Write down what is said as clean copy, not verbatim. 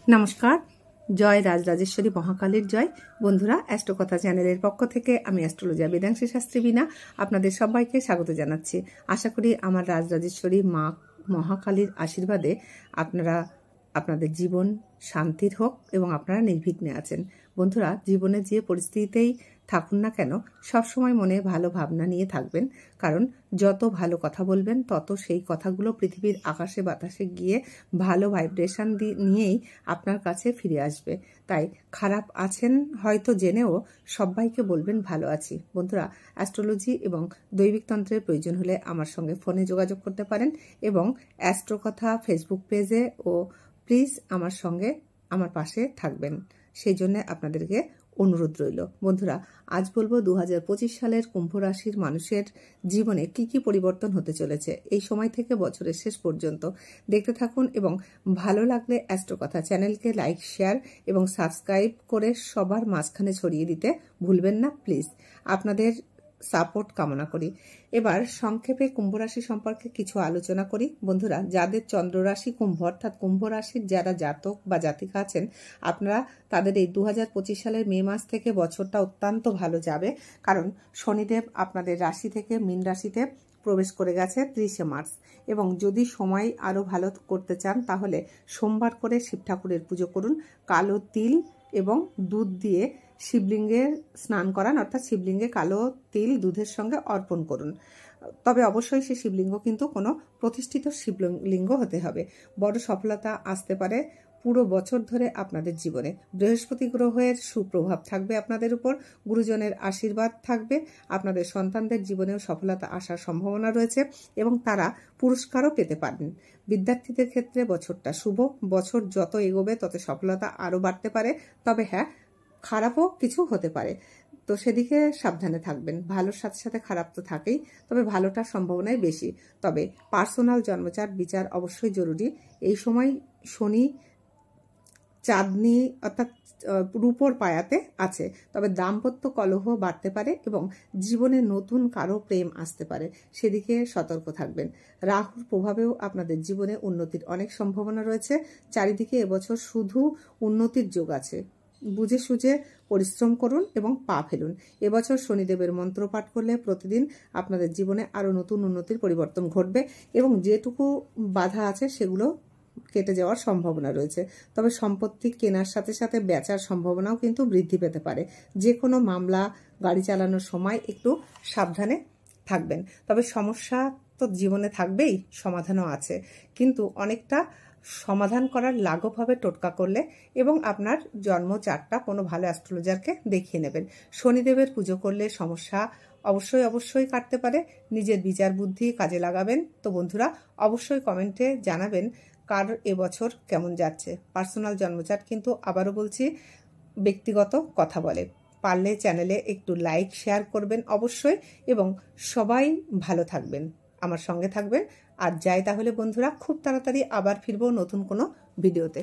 নমস্কার, জয় রাজরাজেশ্বরী মহাকালীর জয়। বন্ধুরা, অ্যাস্ট্রোকথা চ্যানেলের পক্ষ থেকে আমি অ্যাস্ট্রোলজার বেদাংশী শাস্ত্রী বীণা আপনাদের সবাইকে স্বাগত জানাচ্ছি। আশা করি আমার রাজরাজেশ্বরী মা মহাকালীর আশীর্বাদে আপনাদের জীবন শান্তির হোক এবং আপনারা নির্বিঘ্নে আছেন। বন্ধুরা, জীবনে যে পরিস্থিতিতেই থাকুন না কেন, সবসময় মনে ভালো ভাবনা নিয়ে থাকবেন, কারণ যত ভালো কথা বলবেন তত সেই কথাগুলো পৃথিবীর আকাশে বাতাসে গিয়ে ভালো ভাইব্রেশন নিয়েই আপনার কাছে ফিরে আসবে। তাই খারাপ আছেন হয়তো জেনেও সবাইকে বলবেন ভালো আছি। বন্ধুরা, অ্যাস্ট্রোলজি এবং দৈবিক তন্ত্রের প্রয়োজন হলে আমার সঙ্গে ফোনে যোগাযোগ করতে পারেন এবং অ্যাস্ট্রোকথা ফেসবুক পেজে ও প্লিজ আমার পাশে থাকবেন, সেই জন্য আপনাদেরকে অনুরোধ রইল। বন্ধুরা, আজ বলবো 2025 সালের কুম্ভ রাশির মানুষের জীবনে কি কি পরিবর্তন হতে চলেছে এই সময় থেকে বছরের শেষ পর্যন্ত। দেখতে থাকুন এবং ভালো লাগলে অ্যাস্ট্রোকথা চ্যানেলকে লাইক, শেয়ার এবং সাবস্ক্রাইব করে সবার মাঝখানে ছড়িয়ে দিতে ভুলবেন না প্লিজ। আপনাদের সাপোর্ট কামনা করি। এবার সংক্ষেপে কুম্ভ রাশি সম্পর্কে কিছু আলোচনা করি। বন্ধুরা, যাদের চন্দ্র রাশি কুম্ভ অর্থাৎ কুম্ভ রাশির যারা জাতক বা জাতিকা আছেন, আপনারা তাদের এই 2025 সালের মে মাস থেকে বছরটা অত্যন্ত ভালো যাবে, কারণ শনিদেব আপনাদের রাশি থেকে মীন রাশিতে প্রবেশ করে গেছে 30শে মার্চ। এবং যদি সময় আরও ভালো করতে চান তাহলে সোমবার করে শিব ঠাকুরের পুজো করুন, কালো তিল এবং দুধ দিয়ে শিবলিঙ্গে স্নান করান, অর্থাৎ শিবলিঙ্গে কালো তিল দুধের সঙ্গে অর্পণ করুন। তবে অবশ্যই সেই শিবলিঙ্গ কিন্তু কোনো প্রতিষ্ঠিত শিবলিঙ্গ হতে হবে। বড় সফলতা আসতে পারে পুরো বছর ধরে আপনাদের জীবনে। বৃহস্পতি গ্রহের সুপ্রভাব থাকবে আপনাদের উপর, গুরুজনের আশীর্বাদ থাকবে, আপনাদের সন্তানদের জীবনেও সফলতা আসার সম্ভাবনা রয়েছে এবং তারা পুরস্কারও পেতে পারেন। বিদ্যার্থীদের ক্ষেত্রে বছরটা শুভ। বছর যত এগোবে তত সফলতা আরও বাড়তে পারে, তবে হ্যাঁ, খারাপও কিছু হতে পারে, তো সেদিকে সাবধানে থাকবেন। ভালোর সাথে সাথে খারাপ তো থাকেই, তবে ভালোটার সম্ভাবনাই বেশি। তবে পার্সোনাল জন্মচার্ট বিচার অবশ্যই জরুরি। এই সময় শনি চাঁদনি অর্থাৎ রূপোর পায়াতে আছে, তবে দাম্পত্য কলহ বাড়তে পারে এবং জীবনে নতুন কারো প্রেম আসতে পারে, সেদিকে সতর্ক থাকবেন। রাহুর প্রভাবেও আপনাদের জীবনে উন্নতির অনেক সম্ভাবনা রয়েছে। চারিদিকে এবছর শুধু উন্নতির যোগ আছে। বুঝে সুঝে পরিশ্রম করুন এবং পা ফেলুন। এবছর শনিদেবের মন্ত্র পাঠ করলে প্রতিদিন আপনাদের জীবনে আরও নতুন উন্নতির পরিবর্তন ঘটবে এবং যেটুকু বাধা আছে সেগুলো কেটে যাওয়ার সম্ভাবনা রয়েছে। তবে সম্পত্তি কেনার সাথে সাথে বেচার সম্ভাবনাও কিন্তু বৃদ্ধি পেতে পারে। যে কোনো মামলা, গাড়ি চালানোর সময় একটু সাবধানে থাকবেন। তবে সমস্যা তো জীবনে থাকবেই, সমাধানও আছে, কিন্তু অনেকটা সমাধান করার লাঘব হবে টোটকা করলে এবং আপনার জন্ম চার্টটা কোনো ভালো অ্যাস্ট্রোলজারকে দেখিয়ে নেবেন। শনিদেবের পুজো করলে সমস্যা অবশ্যই কাটতে পারে। নিজের বিচার বুদ্ধি কাজে লাগাবেন। তো বন্ধুরা, অবশ্যই কমেন্টে জানাবেন কার এবছর কেমন যাচ্ছে। পার্সোনাল জন্মচার্ট কিন্তু আবারও বলছি ব্যক্তিগত কথা বলে। পারলে চ্যানেলে একটু লাইক শেয়ার করবেন অবশ্যই, এবং সবাই ভালো থাকবেন, আমার সঙ্গে থাকবেন। আর যাই তাহলে বন্ধুরা, খুব তাড়াতাড়ি আবার ফিরবো নতুন কোনো ভিডিওতে।